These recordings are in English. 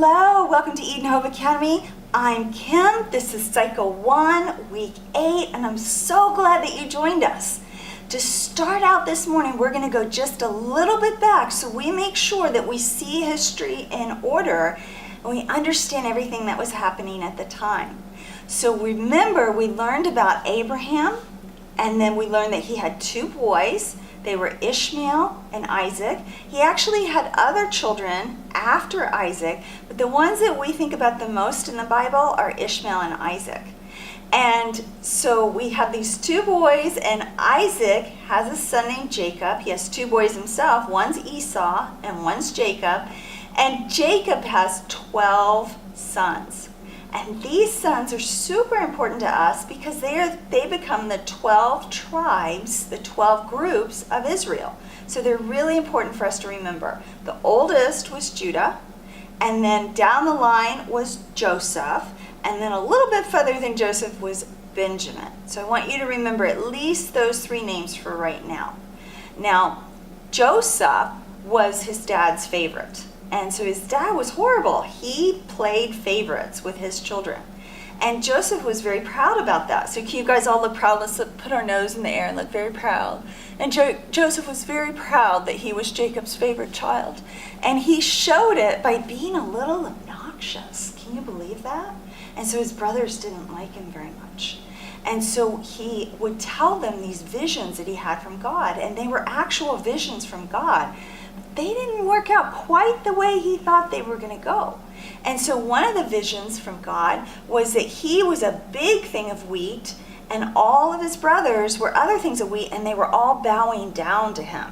Hello, welcome to Eden Hope Academy. I'm Kim. This is Cycle 1, Week 8, and I'm so glad that you joined us. To start out this morning, we're going to go just a little bit back so we make sure that we see history in order and we understand everything that was happening at the time. So remember, we learned about Abraham, and then we learned that he had two boys. They were Ishmael and Isaac. He actually had other children after Isaac, but the ones that we think about the most in the Bible are Ishmael and Isaac. And so we have these two boys, and Isaac has a son named Jacob. He has two boys himself. One's Esau and one's Jacob. And Jacob has 12 sons. And these sons are super important to us because they become the 12 tribes, the 12 groups of Israel. So they're really important for us to remember. The oldest was Judah, and then down the line was Joseph, and then a little bit further than Joseph was Benjamin. So I want you to remember at least those three names for right now. Now, Joseph was his dad's favorite. And so his dad was horrible. He played favorites with his children. And Joseph was very proud about that. So can you guys all look proud? Let's put our nose in the air and look very proud. And Joseph was very proud that he was Jacob's favorite child. And he showed it by being a little obnoxious. Can you believe that? And so his brothers didn't like him very much. And so he would tell them these visions that he had from God. And they were actual visions from God. They didn't work out quite the way he thought they were going to go. And so one of the visions from God was that he was a big thing of wheat, and all of his brothers were other things of wheat, and they were all bowing down to him.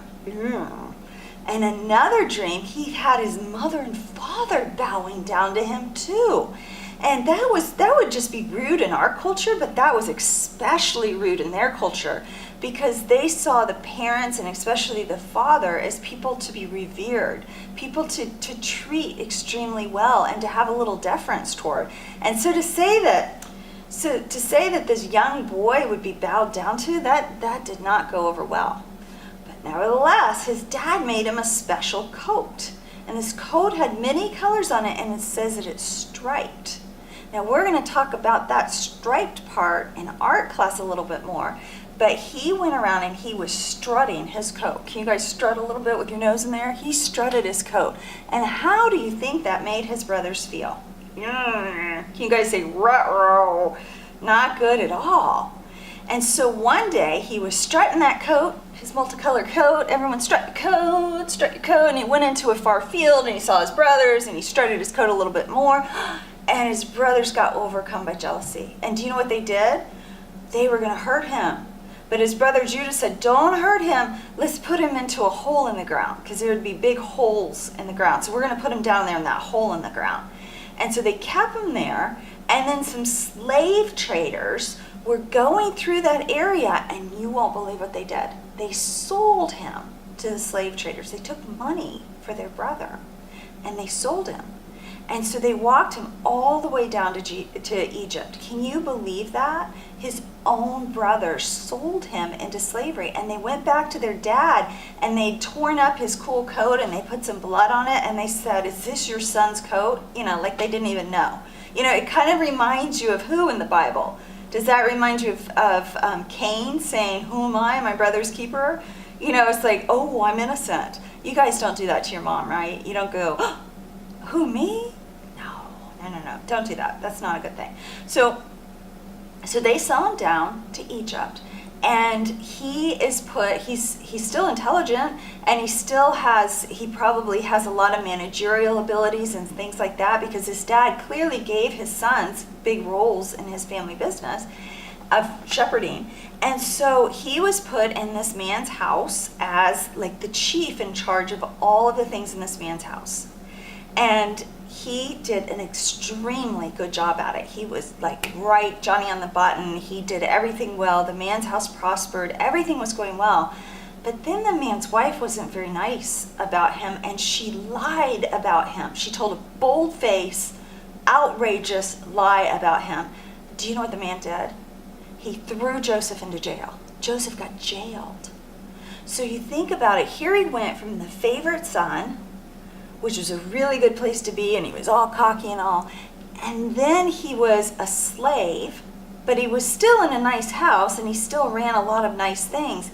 And another dream, he had his mother and father bowing down to him too. And that would just be rude in our culture, but that was especially rude in their culture because they saw the parents and especially the father as people to be revered, people to treat extremely well and to have a little deference toward. And so to say that this young boy would be bowed down to, that did not go over well. But nevertheless, his dad made him a special coat. And his coat had many colors on it, and it says that it's striped. Now we're going to talk about that striped part in art class a little bit more, but he went around and he was strutting his coat. Can you guys strut a little bit with your nose in there? He strutted his coat. And how do you think that made his brothers feel? Can you guys say, ruh-roh? Not good at all. And so one day he was strutting that coat, his multicolored coat. Everyone strut your coat, and he went into a far field and he saw his brothers and he strutted his coat a little bit more. And his brothers got overcome by jealousy. And do you know what they did? They were going to hurt him. But his brother Judah said, don't hurt him. Let's put him into a hole in the ground because there would be big holes in the ground. So we're going to put him down there in that hole in the ground. And so they kept him there. And then some slave traders were going through that area, and you won't believe what they did. They sold him to the slave traders. They took money for their brother, and they sold him. And so they walked him all the way down to Egypt. Can you believe that? His own brothers sold him into slavery, and they went back to their dad, and they'd torn up his cool coat, and they put some blood on it, and they said, is this your son's coat? Like they didn't even know. It kind of reminds you of who in the Bible? Does that remind you of Cain saying, who am I, my brother's keeper? It's like, oh, I'm innocent. You guys don't do that to your mom, right? You don't go, oh, who, me? No. Don't do that. That's not a good thing. So they sell him down to Egypt, and he's still intelligent, and he probably has a lot of managerial abilities and things like that because his dad clearly gave his sons big roles in his family business of shepherding. And so he was put in this man's house as like the chief in charge of all of the things in this man's house. And he did an extremely good job at it. He was like right Johnny on the button. He did everything well. The man's house prospered. Everything was going well. But then the man's wife wasn't very nice about him, and she lied about him. She told a bold-faced, outrageous lie about him. Do you know what the man did? He threw Joseph into jail. Joseph got jailed. So you think about it. Here he went from the favorite son which was a really good place to be, and he was all cocky and all. And then he was a slave, but he was still in a nice house, and he still ran a lot of nice things.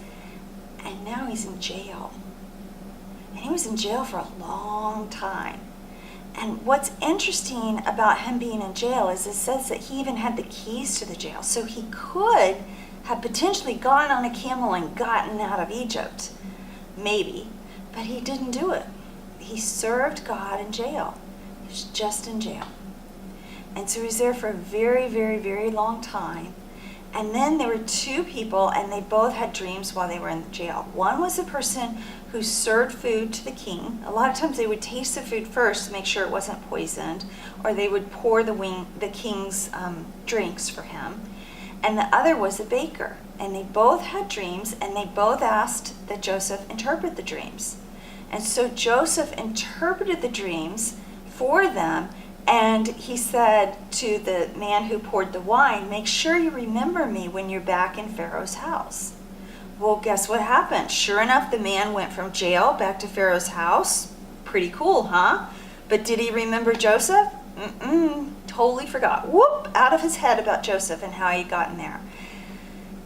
And now he's in jail. And he was in jail for a long time. And what's interesting about him being in jail is it says that he even had the keys to the jail. So he could have potentially gone on a camel and gotten out of Egypt. Maybe. But he didn't do it. He served God in jail. He was just in jail. And so he was there for a very, very, very long time. And then there were two people, and they both had dreams while they were in jail. One was a person who served food to the king. A lot of times they would taste the food first to make sure it wasn't poisoned, or they would pour the king's drinks for him. And the other was a baker. And they both had dreams, and they both asked that Joseph interpret the dreams. And so Joseph interpreted the dreams for them, and he said to the man who poured the wine, make sure you remember me when you're back in Pharaoh's house. Well, guess what happened? Sure enough, the man went from jail back to Pharaoh's house. Pretty cool, huh? But did he remember Joseph? Totally forgot. Whoop, out of his head about Joseph and how he had gotten there.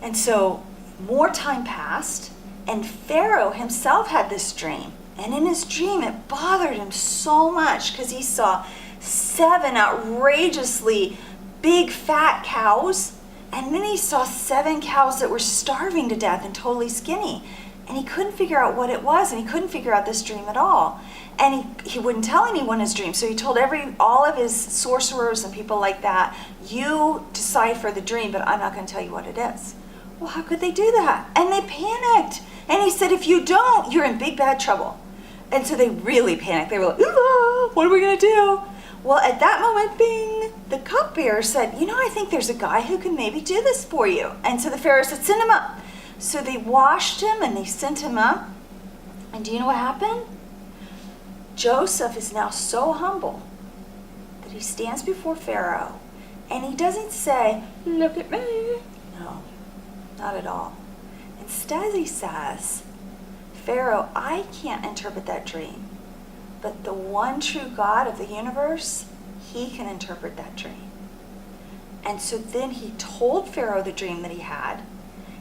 And so more time passed, and Pharaoh himself had this dream. And in his dream, it bothered him so much because he saw 7 outrageously big fat cows, and then he saw 7 cows that were starving to death and totally skinny, and he couldn't figure out what it was, and he couldn't figure out this dream at all. And he wouldn't tell anyone his dream, so he told all of his sorcerers and people like that, you decipher the dream, but I'm not going to tell you what it is. Well, how could they do that? And they panicked, and he said, if you don't, you're in big bad trouble. And so they really panicked. They were like, what are we going to do? Well, at that moment, bing, the cupbearer said, I think there's a guy who can maybe do this for you. And so the Pharaoh said, send him up. So they washed him and they sent him up. And do you know what happened? Joseph is now so humble that he stands before Pharaoh and he doesn't say, look at me. No, not at all. Instead, he says, Pharaoh, I can't interpret that dream. But the one true God of the universe, he can interpret that dream. And so then he told Pharaoh the dream that he had.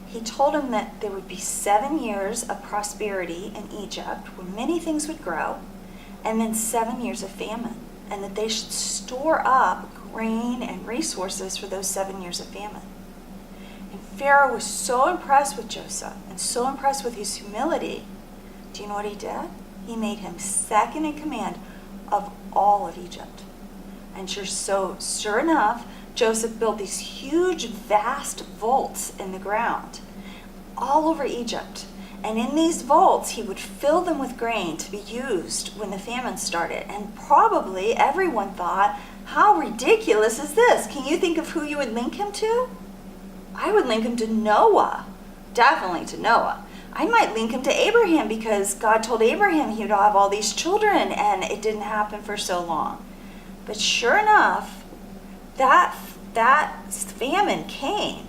He told him that there would be 7 years of prosperity in Egypt where many things would grow, and then 7 years of famine, and that they should store up grain and resources for those 7 years of famine. And Pharaoh was so impressed with Joseph and so impressed with his humility. Do you know what he did? He made him second in command of all of Egypt. And sure enough, Joseph built these huge, vast vaults in the ground all over Egypt. And in these vaults, he would fill them with grain to be used when the famine started. And probably everyone thought, how ridiculous is this? Can you think of who you would link him to? I would link him to Noah. Definitely to Noah. I might link him to Abraham because God told Abraham he would have all these children and it didn't happen for so long. But sure enough, that famine came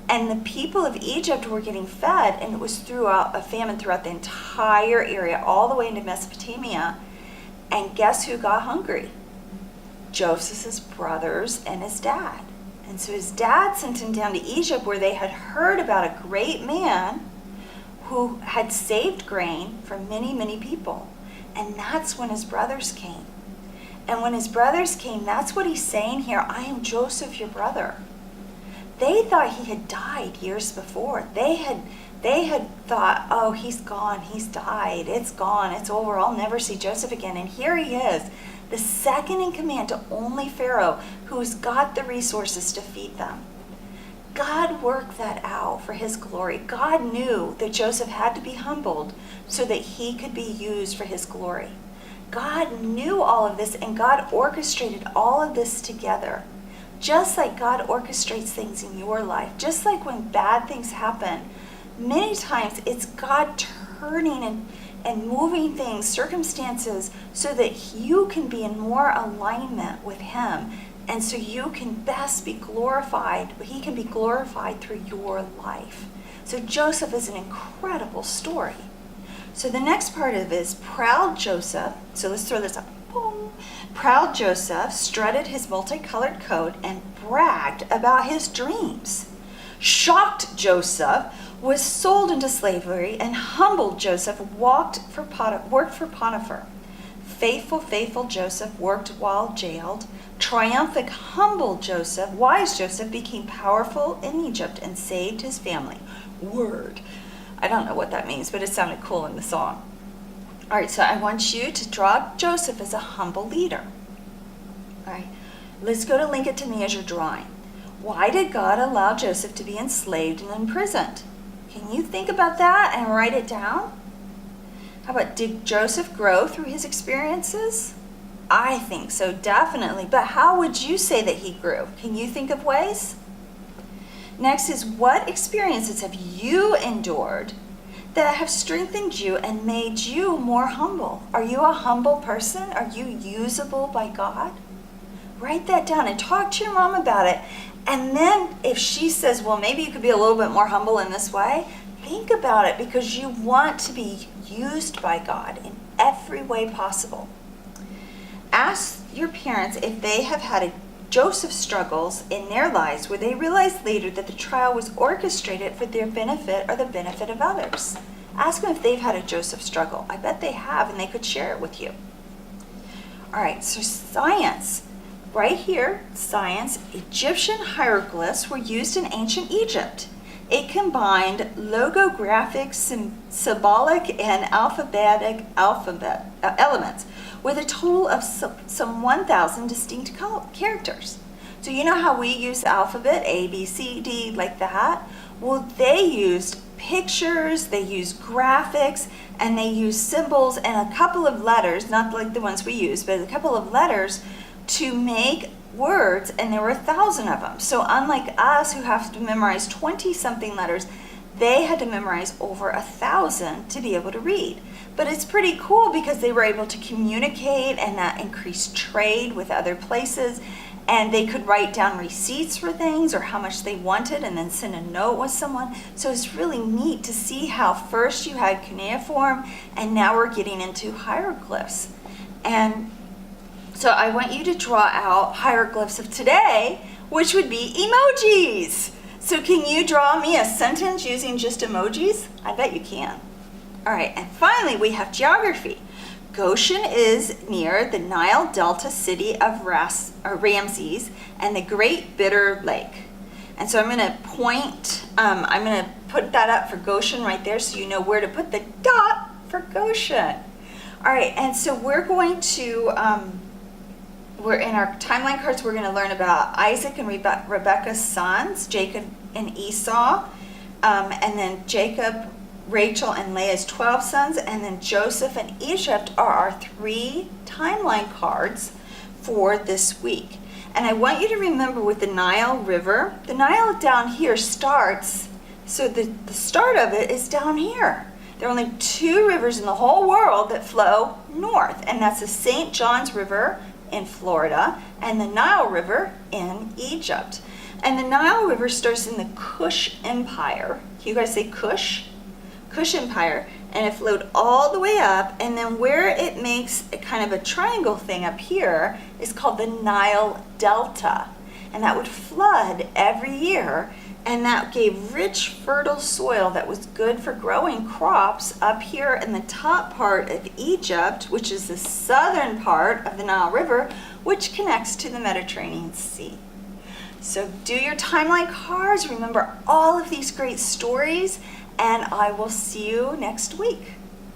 and the people of Egypt were getting fed, and it was throughout a famine throughout the entire area, all the way into Mesopotamia. And guess who got hungry? Joseph's brothers and his dad. And so his dad sent him down to Egypt where they had heard about a great man who had saved grain for many, many people. And that's when his brothers came. And when his brothers came, that's what he's saying here, I am Joseph, your brother. They thought he had died years before. They had thought, oh, he's gone, he's died, it's gone, it's over, I'll never see Joseph again. And here he is, the second in command to only Pharaoh, who's got the resources to feed them. God worked that out for his glory. God knew that Joseph had to be humbled so that he could be used for his glory. God knew all of this, and God orchestrated all of this together. Just like God orchestrates things in your life, just like when bad things happen, many times it's God turning and moving things, circumstances, so that you can be in more alignment with him. And so you can best be glorified, he can be glorified through your life. So Joseph is an incredible story. So the next part of it is proud Joseph. So let's throw this up. Boom. Proud Joseph strutted his multicolored coat and bragged about his dreams. Shocked Joseph was sold into slavery, and humbled Joseph worked for Potiphar. Faithful Joseph worked while jailed. Triumphant, humble Joseph, wise Joseph became powerful in Egypt and saved his family. Word. I don't know what that means, but it sounded cool in the song. All right, so I want you to draw Joseph as a humble leader. All right, let's go to link it to me as you're drawing. Why did God allow Joseph to be enslaved and imprisoned? Can you think about that and write it down? How about, did Joseph grow through his experiences? I think so, definitely. But how would you say that he grew? Can you think of ways? Next is, what experiences have you endured that have strengthened you and made you more humble? Are you a humble person? Are you usable by God? Write that down and talk to your mom about it. And then if she says, well, maybe you could be a little bit more humble in this way, think about it, because you want to be used by God in every way possible. Ask your parents if they have had Joseph struggles in their lives where they realized later that the trial was orchestrated for their benefit or the benefit of others. Ask them if they've had a Joseph struggle. I bet they have, and they could share it with you. All right, so science. Right here, science. Egyptian hieroglyphs were used in ancient Egypt. It combined logographic, symbolic, and alphabetic elements with a total of some 1,000 distinct characters. So you know how we use the alphabet, A, B, C, D, like that? Well, they used pictures, they used graphics, and they used symbols and a couple of letters, not like the ones we use, but a couple of letters to make words, and there were 1,000 of them. So unlike us who have to memorize 20-something letters, they had to memorize over 1,000 to be able to read. But it's pretty cool because they were able to communicate, and that increased trade with other places, and they could write down receipts for things or how much they wanted and then send a note with someone. So it's really neat to see how first you had cuneiform and now we're getting into hieroglyphs. And so I want you to draw out hieroglyphs of today, which would be emojis. So can you draw me a sentence using just emojis? I bet you can. All right, and finally we have geography. Goshen is near the Nile Delta city of Ramses and the Great Bitter Lake. And so I'm going to I'm going to put that up for Goshen right there so you know where to put the dot for Goshen. All right, and so we're going to, we're in our timeline cards, we're going to learn about Isaac and Rebekah's sons, Jacob and Esau, and then Jacob, Rachel, and Leah's 12 sons, and then Joseph and Egypt are our 3 timeline cards for this week. And I want you to remember with the Nile River, the Nile down here starts, so the start of it is down here. There are only 2 rivers in the whole world that flow north, and that's the St. John's River in Florida and the Nile River in Egypt. And the Nile River starts in the Kush Empire. Can you guys say Kush? Kush Empire, and it flowed all the way up, and then where it makes a kind of a triangle thing up here is called the Nile Delta, and that would flood every year, and that gave rich, fertile soil that was good for growing crops up here in the top part of Egypt, which is the southern part of the Nile River, which connects to the Mediterranean Sea. So do your timeline cards, remember all of these great stories, and I will see you next week.